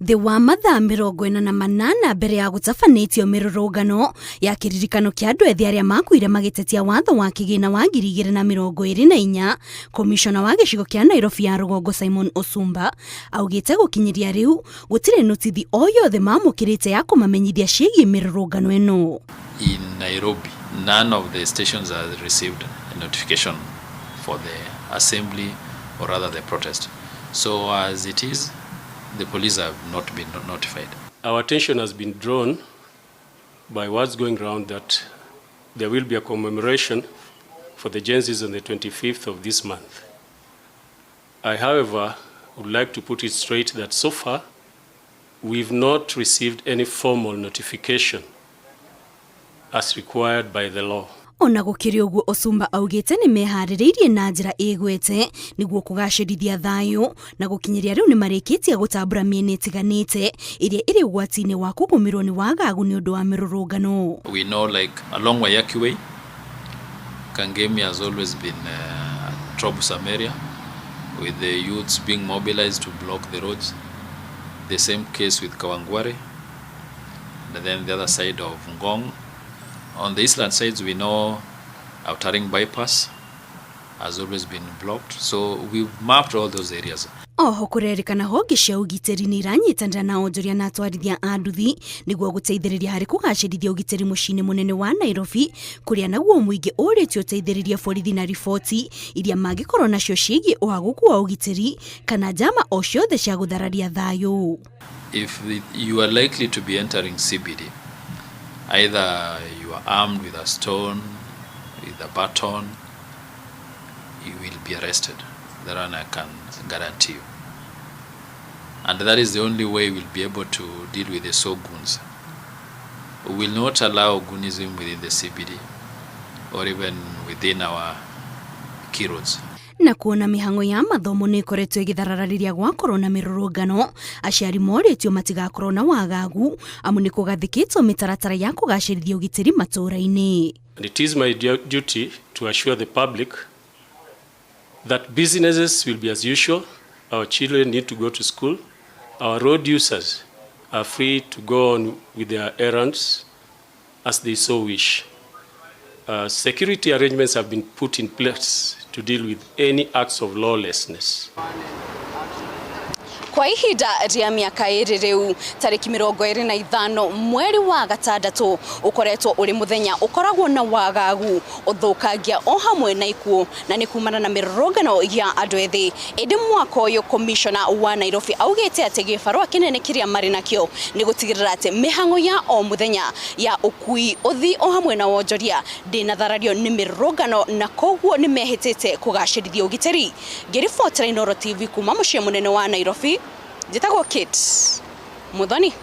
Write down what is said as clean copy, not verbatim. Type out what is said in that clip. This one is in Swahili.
The wa mathaa 48 mbere ya gũtabanĩtio mĩrũrũngano ya kĩririkano kĩa andũ ethĩ arĩa makuire magĩtetia watho wa kĩgĩna wa 2024, komishona wa gĩcigo kĩa Nairobi ya rũgongo Simon Osumba augĩte gũkinyĩria rĩu gũtirĩ notithi o yothe mamũkĩrĩte ya kũmamenyithia ciĩgiĩ mĩrũrũngano ĩno. In Nairobi, none of the stations have received a notification for the assembly or rather the protest. So as it is, the police have not been notified. Our attention has been drawn by what's going around that there will be a commemoration for the Gen Zs on the 25th of this month. I, however, would like to put it straight that so far we've not received any formal notification as required by the law. Ona gũkĩrĩ ũguo Osumba augĩte nĩ meharĩrĩirie na njĩra īgwete nĩguo kũgacĩrithia thayũ na gũkinyĩria rĩu nĩ marĩkĩtie gũtambũra mĩena ĩtiganĩte ĩrĩa ĩrĩ ũgwati-inĩ wa kũgũmĩrwo nĩ wagagu nĩ ũndũ wa mĩrũrũngano. We know like along Wayaki Way, Kangemi has always been a troublesome area with the youths being mobilized to block the roads. The same case with Kawangware, and then the other side of Ngong. On the eastern sides, we know Outering bypass has always been blocked, so we've mapped all those areas. Oho kũrerĩkana honge cia ũgitĩri nĩ iranyitanĩra na onjoria na atwarithia a nduthi nĩguo gũteithĩrĩria harĩ kũgacĩrithia ũgitĩri mũciĩ-inĩ mũnene wa Nairobi, kũrĩa naguo mũingĩ ũrĩtio ũteithĩrĩria borithi na riboti iria mangĩkorwo nacio ciĩgiĩ ũhaguku wa ũgitĩri kana njama o ciothe cia gũthararia thayũ. If you are likely to be entering CBD, either you are armed with a stone, with a baton, you will be arrested. That one I can guarantee you. And that is the only way we'll be able to deal with the so-goons. We will not allow goonism within the CBD or even within our key roads. Na kuona mĩhang'o ya mathomo nĩ ĩkoretwo ĩgĩthararĩria gwakorwo na mĩrũrũngano, aciari morĩtio matigakorwo na wagagu amu nĩ kũgathĩkĩtwo mĩtaratara ya kũgacĩrithia ũgitĩri matũũra-inĩ. And it is my duty to assure the public that businesses will be as usual, our children need to go to school, our road users are free to go on with their errands as they so wish. Security arrangements have been put in place to deal with any acts of lawlessness. Kwa ihinda rĩa mĩaka ĩrĩ rĩu, tarĩki 25 mweri wa gatandatũ ũkoretwo ũrĩ mũthenya ũkoragwo na wagagu, ũthũkangia o hamwe na ikuũ, na nĩ kumana na mĩrũrũngano ya andũ ethĩ. Ĩndĩ mwaka ũyũ komishona wa Nairobi augĩte atĩ gĩbarũa kĩnene kĩrĩa marĩ nakĩo nĩ gũtigĩrĩra atĩ mĩhang'o ya o mũthenya ya ũkui, ũthii o hamwe na wonjoria ndĩnatharario nĩ mĩrũrũngano, na koguo nĩ mehĩtĩte kũgacĩrithia ũgitĩri. Ngĩribotera Inooro TV kuma mũciĩ mũnene wa Nairobi, njĩtagwo Kate Muthoni.